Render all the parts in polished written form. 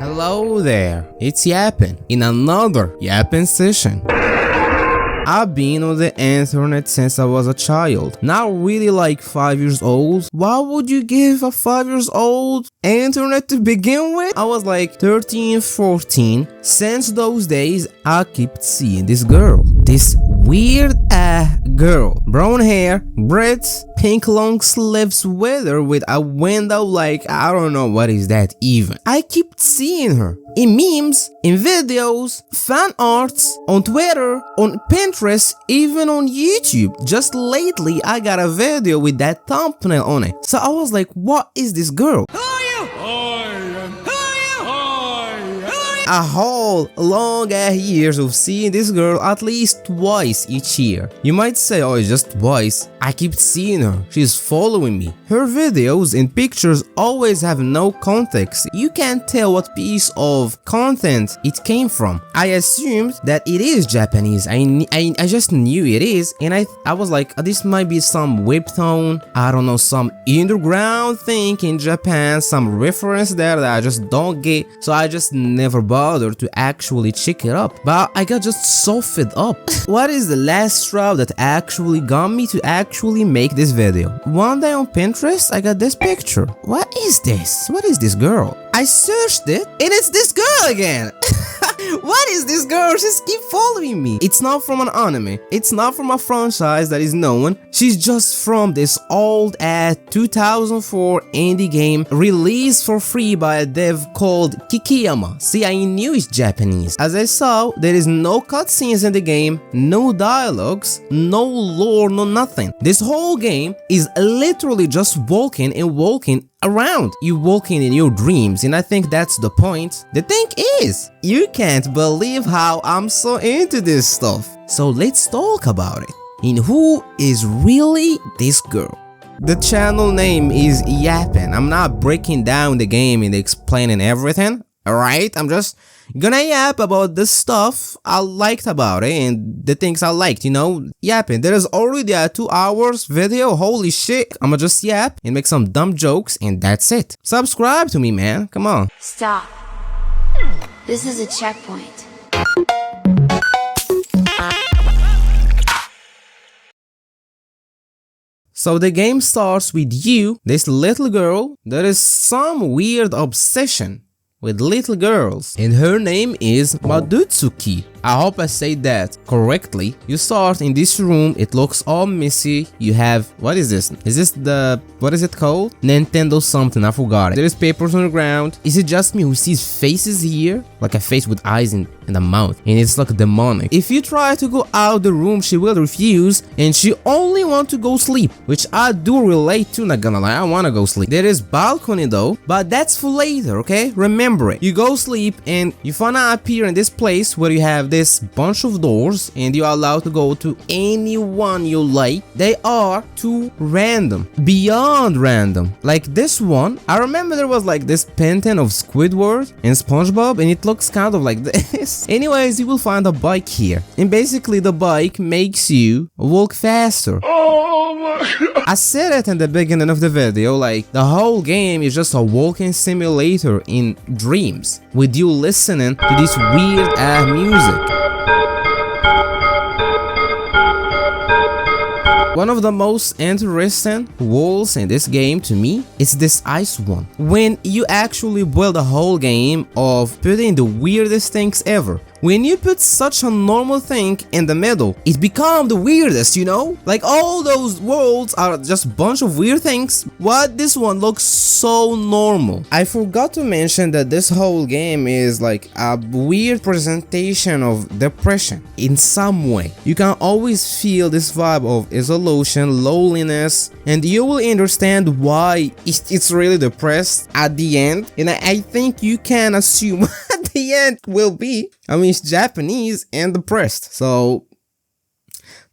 Hello there, it's Yappin in another Yappin session. I've been on the internet since I was a child, not really like 5 years old. Why would you give a 5 years old internet to begin with? I was like 13, 14. Since those days, I kept seeing this girl. This weird girl. Brown hair, braids, pink long sleeve sweater with a window like I don't know what is that even. I kept seeing her in memes, in videos, fan arts, on Twitter, on Pinterest, even on YouTube. Just lately I got a video with that thumbnail on it. So I was like, what is this girl? A whole long ass years of seeing this girl at least twice each year. You might say, oh, it's just twice. I keep seeing her. She's following me. Her videos and pictures always have no context. You can't tell what piece of content it came from. I assumed that it is Japanese. I just knew it is, and I was like, this might be some webtoon, I don't know, some underground thing in Japan, some reference there that I just don't get. So I just never bothered to actually check it up, but I got just so fed up. What is the last straw that actually got me to actually make this video? One day on Pinterest, I got this picture. What is this? What is this girl? I searched it, and it's this girl again. What is this girl? She's keep following me. It's not from an anime. It's not from a franchise that is known. She's just from this old 2004 indie game released for free by a dev called Kikiyama. See, I knew it's Japanese. As I saw, there is no cutscenes in the game, no dialogues, no lore, no nothing. This whole game is literally just walking and walking around. You walking in your dreams, and I think that's the point. The thing is, you can't believe how I'm so into this stuff. So let's talk about it. And who is really this girl? The channel name is Yappin. I'm not breaking down the game and explaining everything, alright? I'm just gonna yap about the stuff I liked about it and the things I liked, you know, yapping. There is already a 2 hours video, holy shit. I'ma just yap and make some dumb jokes and that's it. Subscribe to me, man, come on. Stop. This is a checkpoint. So the game starts with you, this little girl. There is some weird obsession with little girls, and her name is Madutsuki. I hope I said that correctly. You start in this room, it looks all messy. You have, what is this? Is this the, what is it called? Nintendo something, I forgot it. There is papers on the ground. Is it just me who sees faces here? Like a face with eyes and a mouth, and it's like demonic. If you try to go out the room, she will refuse, and she only want to go sleep, which I do relate to, not gonna lie, I wanna go sleep. There is balcony though, but that's for later, okay? Remember it. You go sleep and you finna appear in this place where you have this bunch of doors and you are allowed to go to any one you like. They are too random, beyond random. Like this one, I remember there was like this painting of Squidward and SpongeBob, and it looks kind of like this. Anyways, you will find a bike here, and basically the bike makes you walk faster. Oh my God. I said it in the beginning of the video, like the whole game is just a walking simulator in dreams, with you listening to this weird ass music. One of the most interesting walls in this game to me is this ice one. When you actually build a whole game of putting the weirdest things ever. When you put such a normal thing in the middle, it becomes the weirdest, you know? Like all those worlds are just a bunch of weird things, but this one looks so normal. I forgot to mention that this whole game is like a weird presentation of depression in some way. You can always feel this vibe of isolation, loneliness, and you will understand why it's really depressed at the end. And I think you can assume at the end will be, I mean, it's Japanese and depressed, so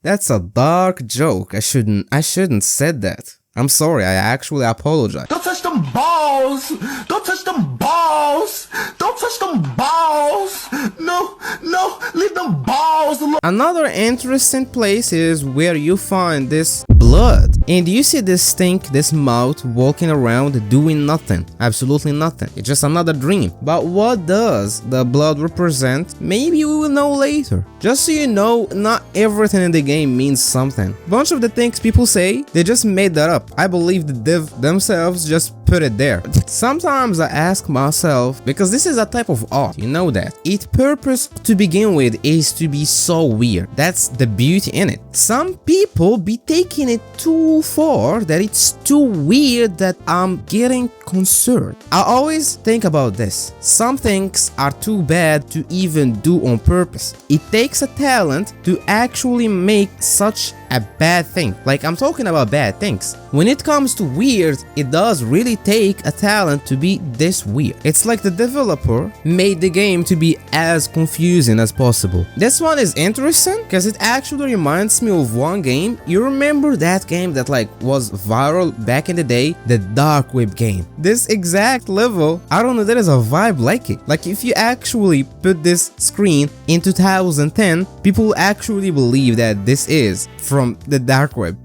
that's a dark joke. I shouldn't said that. I'm sorry, I actually apologize. Don't touch them balls! Don't touch them balls! Don't touch them balls! No, no, Leave them balls alone. Another interesting place is where you find this blood, and you see this stink, this mouth walking around doing nothing, absolutely nothing. It's just another dream. But what does the blood represent? Maybe we will know later. Just so you know, not everything in the game means something. Bunch of the things people say, they just made that up. I believe the dev themselves just put it there. Sometimes I ask myself, because this is a type of art, you know that. Its purpose to begin with is to be so weird. That's the beauty in it. Some people be taking it too far, that it's too weird that I'm getting concerned. I always think about this. Some things are too bad to even do on purpose. It takes a talent to actually make such a bad thing. Like, I'm talking about bad things. When it comes to weird, it does really take a talent to be this weird. It's like the developer made the game to be as confusing as possible. This one is interesting because it actually reminds me of one game. You remember that game that like was viral back in the day? The dark web game. This exact level, I don't know, there is a vibe like it. Like, if you actually put this screen in 2010, people actually believe that this is from the dark web.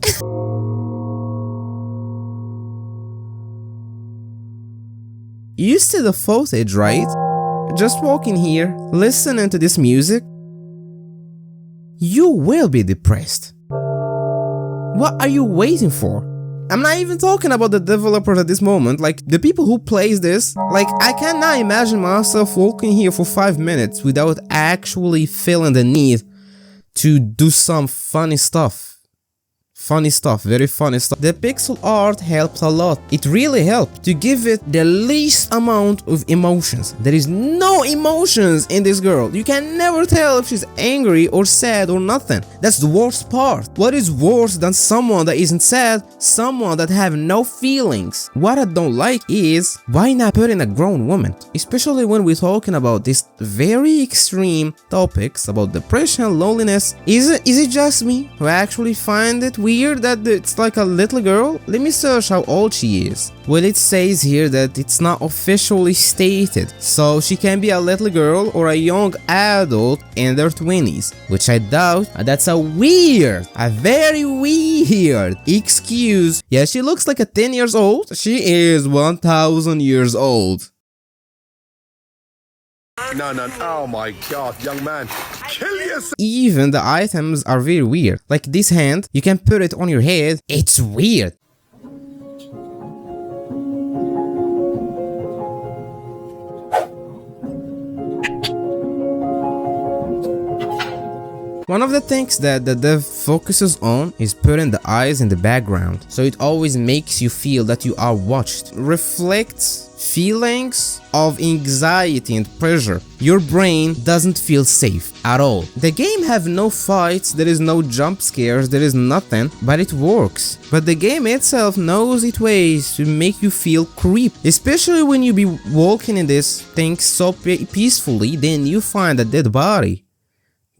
You see the footage, right? Just walking here, listening to this music, you will be depressed. What are you waiting for? I'm not even talking about the developers at this moment, like the people who plays this. Like, I cannot imagine myself walking here for 5 minutes without actually feeling the need to do some funny stuff. Very funny stuff. The pixel art helps a lot. It really helped to give it the least amount of emotions. There is no emotions in this girl. You can never tell if she's angry or sad or nothing. That's the worst part. What is worse than someone that isn't sad? Someone that have no feelings. What I don't like is, why not put in a grown woman? Especially when we're talking about these very extreme topics about depression, loneliness. Is it just me who actually find it weird that it's like a little girl? Let me search how old she is. Well, it says here that it's not officially stated, so she can be a little girl or a young adult in their 20s, which I doubt. That's a very weird excuse. Yeah, she looks like a 10 years old. She is 1000 years old. No, oh my god, young man, kill yourself. Even the items are very weird. Like this hand, you can put it on your head. It's weird. One of the things that the dev focuses on is putting the eyes in the background, so it always makes you feel that you are watched. Reflects feelings of anxiety and pressure. Your brain doesn't feel safe at all. The game have no fights, there is no jump scares, there is nothing, but it works. But the game itself knows its ways to make you feel creeped, especially when you be walking in this thing so peacefully, then you find a dead body.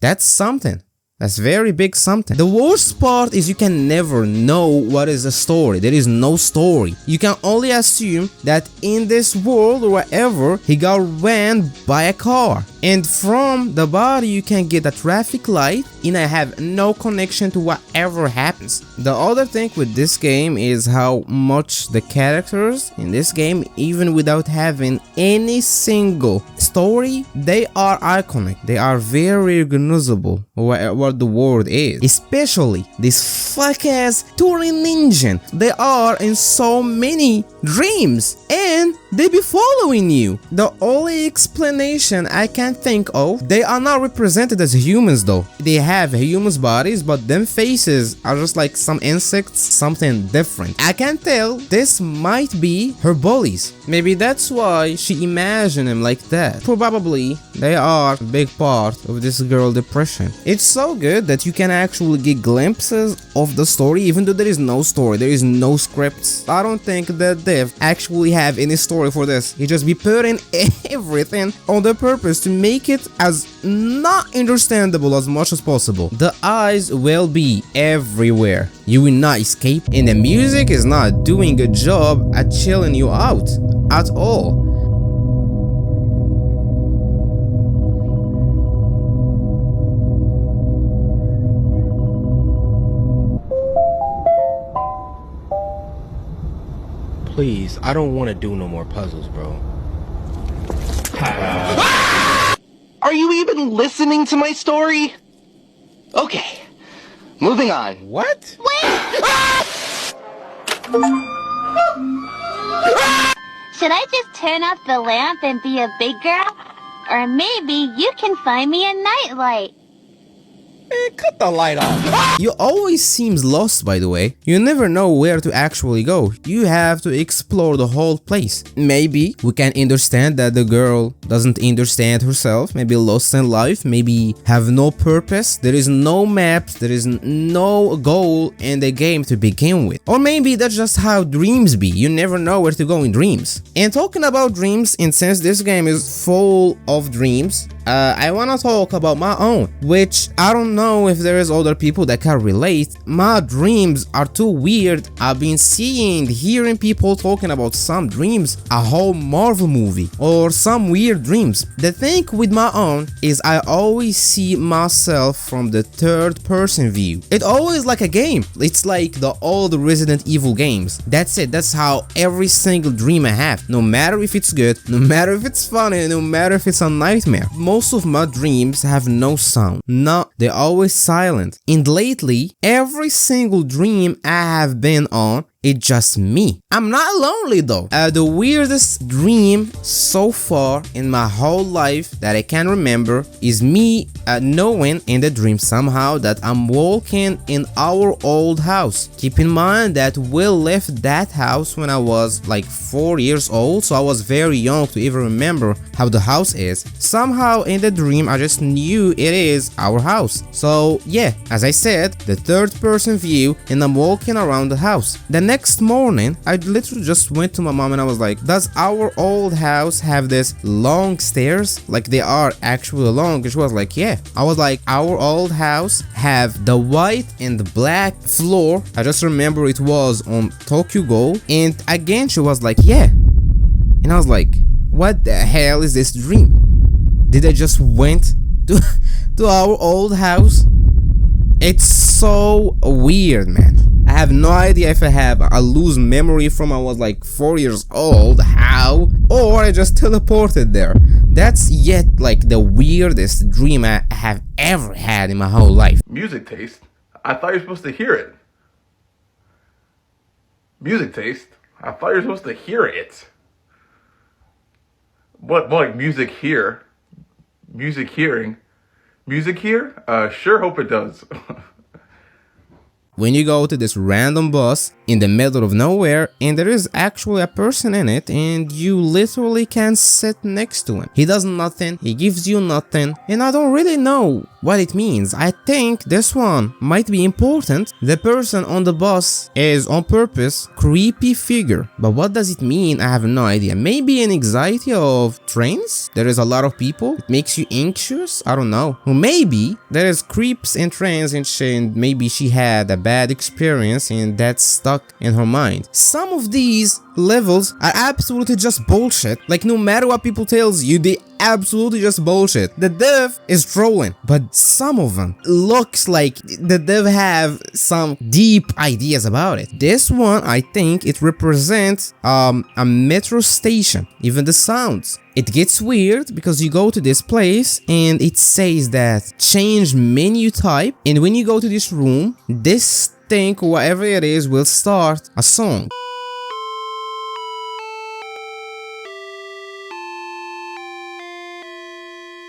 That's something. That's very big something. The worst part is you can never know what is the story. There is no story. You can only assume that in this world or wherever, he got ran by a car. And from the body you can get a traffic light and I have no connection to whatever happens. The other thing with this game is how much the characters in this game, even without having any single story, they are iconic. They are very recognizable what the world is. Especially this fuck-ass Turing engine. They are in so many dreams and they be following you. The only explanation I can think of, they are not represented as humans though. They have humans bodies, but them faces are just like some insects, something different. I can tell this might be her bullies. Maybe that's why she imagined him like that. Probably they are a big part of this girl depression. It's so good that you can actually get glimpses of the story even though there is no story, there is no scripts. I don't think that dev actually have any story for this. He just be putting everything on the purpose to make it as not understandable as much as possible. The eyes will be everywhere. You will not escape, and the music is not doing a job at chilling you out at all. Please, I don't want to do no more puzzles, bro. Are you even listening to my story? Okay, moving on. What? Should I just turn off the lamp and be a big girl? Or maybe you can find me a nightlight. Man, cut the light off. You always seems lost, by the way. You never know where to actually go. You have to explore the whole place. Maybe we can understand that the girl doesn't understand herself, maybe lost in life, maybe have no purpose, there is no maps, there is no goal in the game to begin with. Or maybe that's just how dreams be, you never know where to go in dreams. And talking about dreams, and since this game is full of dreams, I wanna talk about my own, which I don't know if there is other people that can relate. My dreams are too weird. I've been hearing people talking about some dreams, a whole Marvel movie, or some weird dreams. The thing with my own is I always see myself from the third person view. It's always like a game. It's like the old Resident Evil games. That's it. That's how every single dream I have. No matter if it's good, no matter if it's funny, no matter if it's a nightmare. Most of my dreams have no sound. No, they're always silent. And lately, every single dream I have been on, it's just me. I'm not lonely though. The weirdest dream so far in my whole life that I can remember is me knowing in the dream somehow that I'm walking in our old house. Keep in mind that Will left that house when I was like 4 years old, so I was very young to even remember how the house is. Somehow in the dream I just knew it is our house. So yeah, as I said, the third person view, and I'm walking around the house. The next morning, I literally just went to my mom and I was like, does our old house have this long stairs? Like they are actually long? And she was like, yeah. I was like, our old house have the white and the black floor. I just remember it was on Tokyo Go. And again, she was like, yeah. And I was like, what the hell is this dream? Did I just went to our old house? It's so weird, man. I have no idea if I have a loose memory from I was like 4 years old, how, or I just teleported there. That's yet like the weirdest dream I have ever had in my whole life. Music taste? I thought you were supposed to hear it. Music taste? I thought you were supposed to hear it. What, like music here? Music hearing? Music here? Sure hope it does. When you go to this random bus in the middle of nowhere and there is actually a person in it and you literally can sit next to him. He does nothing, he gives you nothing, and I don't really know what it means. I think this one might be important. The person on the bus is on purpose creepy figure, but what does it mean? I have no idea. Maybe an anxiety of trains? There is a lot of people, it makes you anxious? I don't know. Or maybe there is creeps in trains and maybe she had a bad experience and that's stuck in her mind. Some of these levels are absolutely just bullshit. Like no matter what people tells you, they absolutely just bullshit. The dev is trolling, but some of them looks like the dev have some deep ideas about it. This one, I think it represents a metro station. Even the sounds. It gets weird because you go to this place and it says that change menu type, and when you go to this room, this thing, whatever it is, will start a song.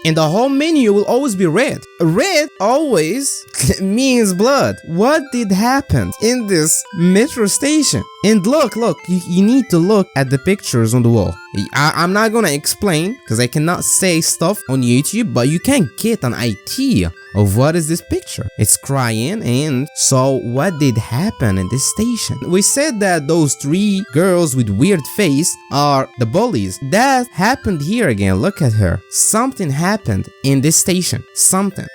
And the whole menu will always be red. Red always means blood. What did happen in this metro station? And look, you need to look at the pictures on the wall. I'm not gonna explain because I cannot say stuff on YouTube, but you can get an idea of what is this picture. It's crying, and so what did happen in this station? We said that those 3 girls with weird face are the bullies. That happened here again. Look at her. Something happened in this station. Something.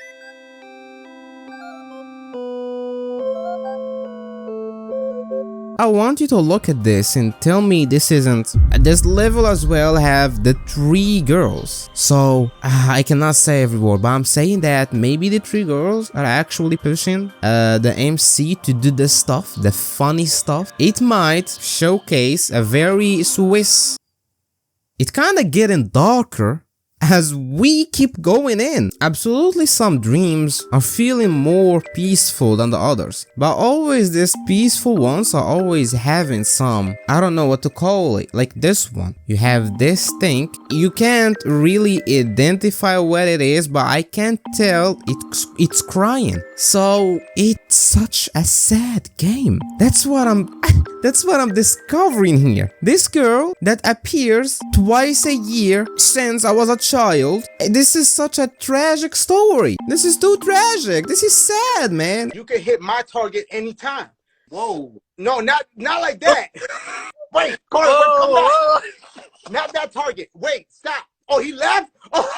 I want you to look at this and tell me this isn't. This level as well have the 3 girls. So I cannot say every word, but I'm saying that maybe the 3 girls are actually pushing the MC to do this stuff, the funny stuff. It might showcase a very Swiss. It kinda getting darker as we keep going in. Absolutely, some dreams are feeling more peaceful than the others, but always these peaceful ones are always having some, I don't know what to call it, like this one. You have this thing, you can't really identify what it is, but I can tell it's crying. So it's such a sad game. That's what I'm discovering here. This girl that appears twice a year since I was a child. This is such a tragic story. This is too tragic. This is sad, man. You can hit my target anytime. Whoa. No, not like that. Wait, Carter, come back. Not that target. Wait, stop. Oh, he left? Oh.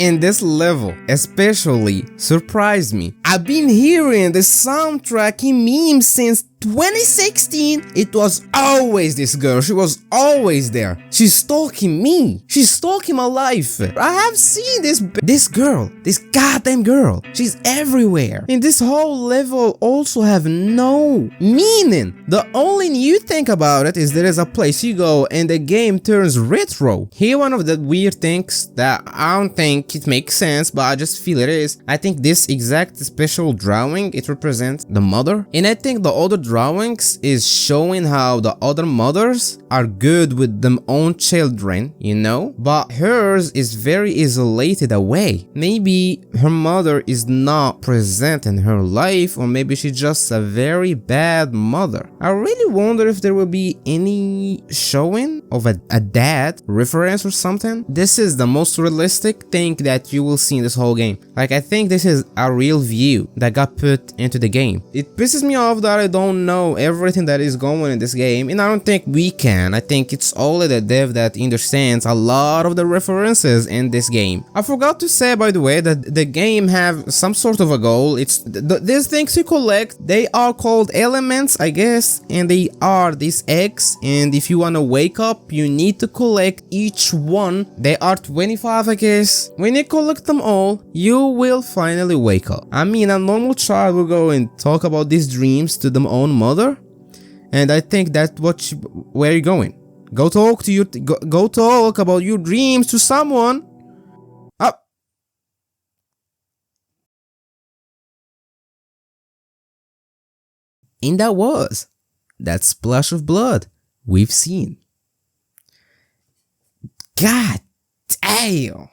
In this level especially surprised me. I've been hearing the soundtrack in memes since 2016. It was always this girl. She was always there. She's stalking me. She's stalking my life. I have seen this girl, this goddamn girl. She's everywhere. And this whole level also have no meaning. The only new thing about it is there is a place you go and the game turns retro. Here, one of the weird things that I don't think it makes sense, but I just feel it is. I think this exact special drawing, it represents the mother. And I think the other drawings is showing how the other mothers are good with them own children, you know, but hers is very isolated away. Maybe her mother is not present in her life, or maybe she's just a very bad mother. I really wonder if there will be any showing of a dad reference or something. This is the most realistic thing that you will see in this whole game. Like, I think this is a real view that got put into the game. It pisses me off that I don't know everything that is going in this game, and I don't think we can. I think it's only the dev that understands a lot of the references in this game. I forgot to say, by the way, that the game have some sort of a goal. It's these things you collect, they are called elements, I guess, and they are these eggs, and if you want to wake up, you need to collect each one. They are 25, I guess. When you collect them all, you will finally wake up. I mean, a normal child will go and talk about these dreams to their own mother, and I think that's where you're going. Go talk about your dreams to someone. Up. And that was that splash of blood we've seen. God damn.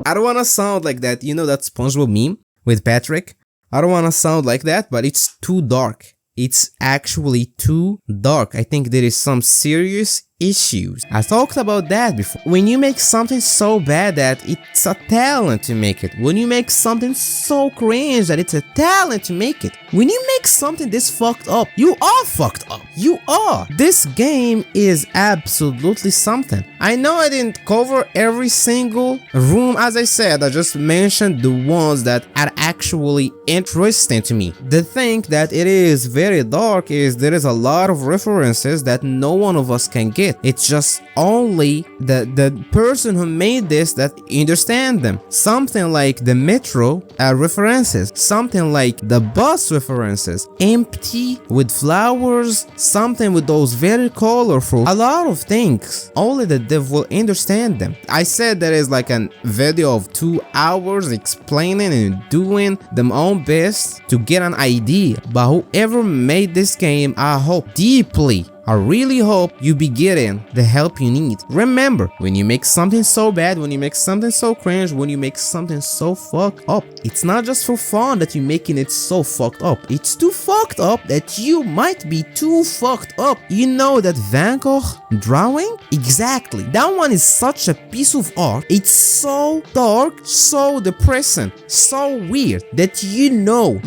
I don't wanna sound like that, you know, that SpongeBob meme with Patrick? I don't wanna sound like that, but it's too dark. It's actually too dark. I think there is some serious issues. I talked about that before. When you make something so bad that it's a talent to make it. When you make something so cringe that it's a talent to make it. When you make something this fucked up, you are fucked up. You are. This game is absolutely something. I know I didn't cover every single room, as I said. I just mentioned the ones that are actually interesting to me. The thing that it is very dark is there is a lot of references that no one of us can get. It's just only the person who made this that understand them. Something like the metro references, something like the bus references, empty with flowers, something with those very colorful, a lot of things. Only the dev will understand them. I said there is like a video of 2 hours explaining and doing their own best to get an idea, but whoever made this game, I hope deeply, I really hope you be getting the help you you need. Remember, when you make something so bad, when you make something so cringe, when you make something so fucked up, it's not just for fun that you're making it so fucked up. It's too fucked up that you might be too fucked up. You know that Van Gogh drawing? Exactly. That one is such a piece of art. It's so dark, so depressing, so weird that you know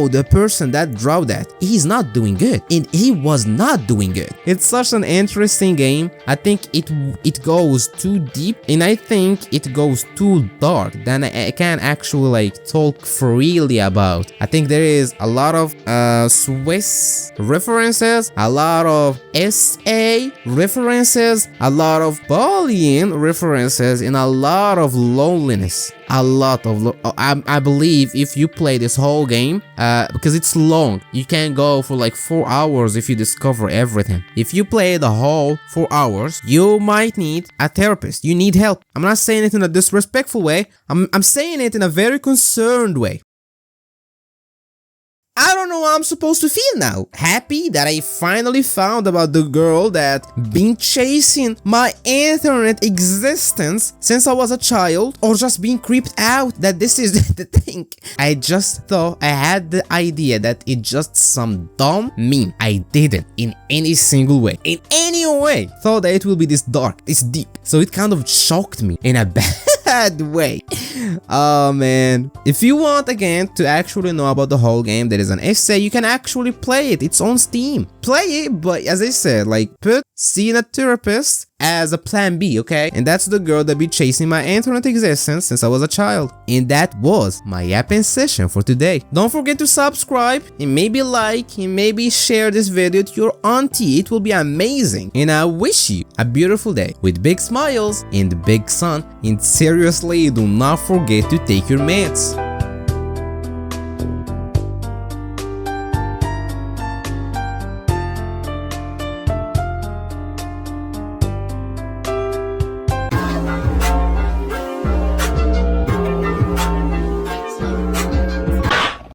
the person that drew that, he's not doing good. And he was not doing good. It's such an interesting game. I think it goes too deep, and I think it goes too dark than I can actually like talk freely about. I think there is a lot of Swiss references, a lot of SA references, a lot of Boolean references, and a lot of loneliness. A lot of I believe if you play this whole game, because it's long, you can go for like 4 hours if you discover everything. If you play the whole 4 hours, you might need a therapist. You need help. I'm not saying it in a disrespectful way. I'm saying it in a very concerned way. I don't know how I'm supposed to feel now. Happy that I finally found about the girl that been chasing my internet existence since I was a child, or just being creeped out that this is the thing. I just thought I had the idea that it's just some dumb meme. I didn't in any single way. In any way thought that it will be this dark, this deep. So it kind of shocked me in a bad way. Oh man. If you want again to actually know about the whole game, there is an essay. You can actually play it. It's on Steam. Play it, but as I said, like put seeing a therapist as a plan B, okay? And that's the girl that be chasing my internet existence since I was a child. And that was my yapping session for today. Don't forget to subscribe and maybe like and maybe share this video to your auntie. It will be amazing. And I wish you a beautiful day with big smiles and big sun. And seriously, do not forget to take your meds.